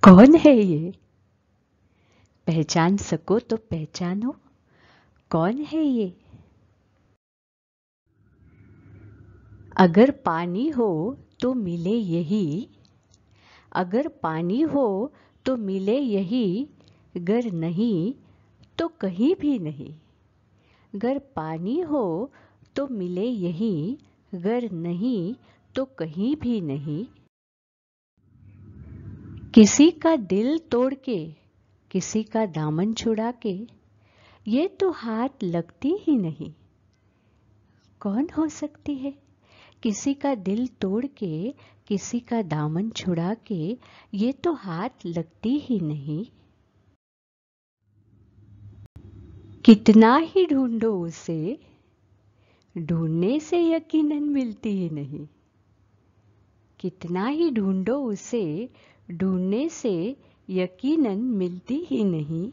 कौन है ये? पहचान सको तो पहचानो, कौन है ये? अगर पानी हो तो मिले यही, अगर पानी हो तो मिले यही, गर नहीं तो कहीं भी नहीं। गर पानी हो तो मिले यही, गर नहीं तो कहीं भी नहीं। किसी का दिल तोड़ के, किसी का दामन छुड़ा के, ये तो हाथ लगती ही नहीं। कौन हो सकती है? किसी का दिल तोड़ के, किसी का दामन छुड़ा के, ये तो हाथ लगती ही नहीं। कितना ही ढूंढो उसे, ढूंढने से यकीनन मिलती ही नहीं। कितना ही ढूंढो उसे, ढूंढने से यकीनन मिलती ही नहीं।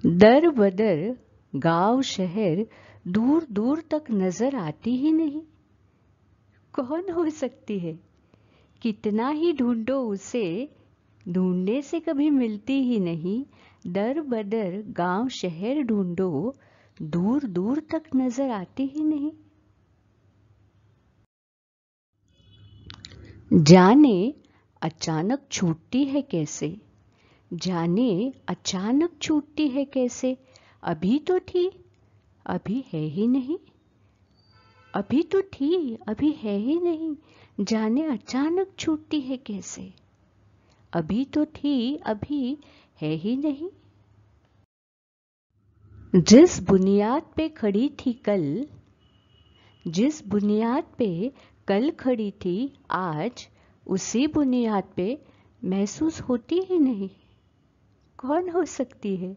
दर बदर गांव शहर दूर दूर तक नजर आती ही नहीं। कौन हो सकती है? कितना ही ढूंढो उसे, ढूंढने से कभी मिलती ही नहीं। दर बदर गांव शहर ढूंढो, दूर दूर तक नजर आती ही नहीं। जाने अचानक छूटती है कैसे, जाने अचानक छूटती है कैसे। अभी तो थी, अभी है ही नहीं। अभी तो थी, अभी है ही नहीं। जाने अचानक छूटती है कैसे। अभी तो थी, अभी है ही नहीं। जिस बुनियाद पे खड़ी थी कल, जिस बुनियाद पे कल खड़ी थी, आज उसी बुनियाद पे महसूस होती ही नहीं। कौन हो सकती है?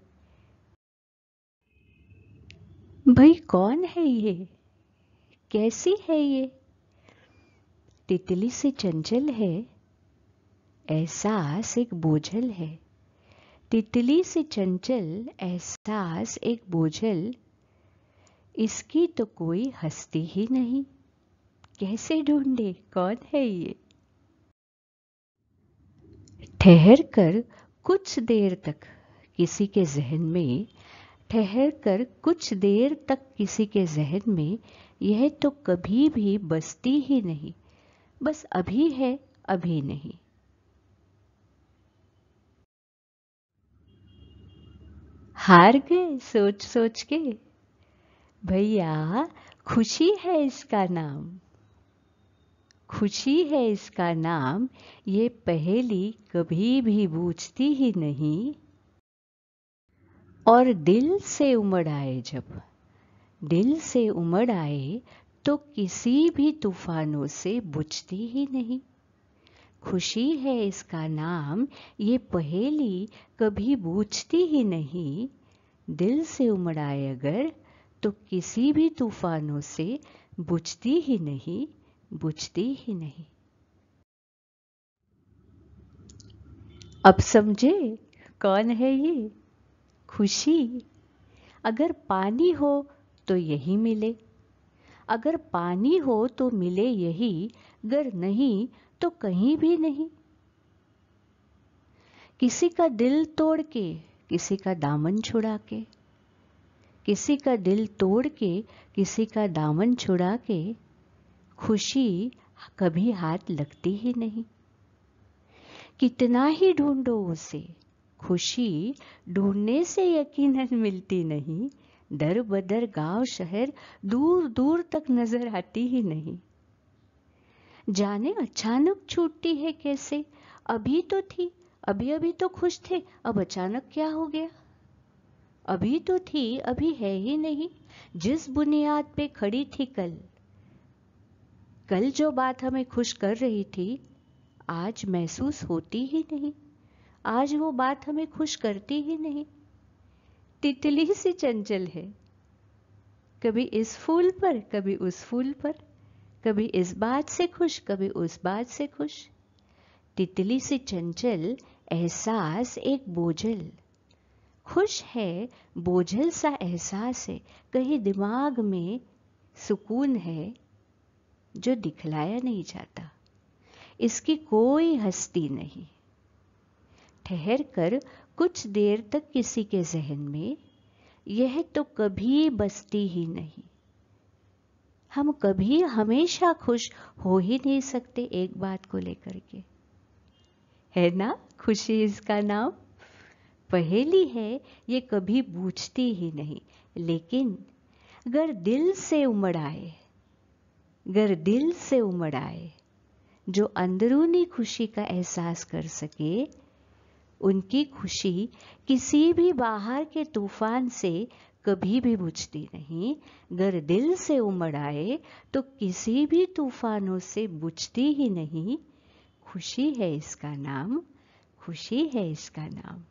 भाई कौन है ये? कैसी है ये? तितली से चंचल है, एहसास एक बोझल है। तितली से चंचल एहसास एक बोझल, इसकी तो कोई हस्ती ही नहीं। कैसे ढूंढे कौन है ये? ठहर कर कुछ देर तक किसी के जहन में, ठहर कर कुछ देर तक किसी के जहन में, यह तो कभी भी बसती ही नहीं। बस अभी है, अभी नहीं। हार गए सोच सोच के? भैया खुशी है इसका नाम, खुशी है इसका नाम। ये पहेली कभी भी बूझती ही नहीं। और दिल से उमड़ आए जब, दिल से उमड़ आए तो किसी भी तूफानों से बुझती ही नहीं। खुशी है इसका नाम, ये पहेली कभी बूझती ही नहीं। दिल से उमड़ आए अगर तो किसी भी तूफानों से बुझती ही नहीं, बुझती ही नहीं। अब समझे कौन है ये? खुशी। अगर पानी हो तो यही मिले, अगर पानी हो तो मिले यही, अगर नहीं तो कहीं भी नहीं। किसी का दिल तोड़ के, किसी का दामन छुड़ा के, किसी का दिल तोड़ के, किसी का दामन छुड़ा के, खुशी कभी हाथ लगती ही नहीं। कितना ही ढूंढो उसे, खुशी ढूंढने से यकीनन मिलती नहीं। दर बदर गांव शहर दूर दूर तक नजर आती ही नहीं। जाने अचानक छूटती है कैसे। अभी तो थी, अभी अभी तो खुश थे, अब अचानक क्या हो गया। अभी तो थी, अभी है ही नहीं। जिस बुनियाद पे खड़ी थी कल, कल जो बात हमें खुश कर रही थी, आज महसूस होती ही नहीं। आज वो बात हमें खुश करती ही नहीं। तितली सी चंचल है, कभी इस फूल पर कभी उस फूल पर, कभी इस बात से खुश कभी उस बात से खुश। तितली सी चंचल एहसास एक बोझल, खुश है बोझल सा एहसास है। कहीं दिमाग में सुकून है जो दिखलाया नहीं जाता। इसकी कोई हस्ती नहीं। ठहर कर कुछ देर तक किसी के जहन में यह तो कभी बसती ही नहीं। हम कभी हमेशा खुश हो ही नहीं सकते एक बात को लेकर के, है ना? खुशी इसका नाम। पहेली है, ये कभी बूझती ही नहीं, लेकिन अगर दिल से उमड़ आए, अगर दिल से उमड़ आए, जो अंदरूनी खुशी का एहसास कर सके, उनकी खुशी किसी भी बाहर के तूफान से कभी भी बुझती नहीं। अगर दिल से उमड़ आए तो किसी भी तूफानों से बुझती ही नहीं। खुशी है इसका नाम, खुशी है इसका नाम।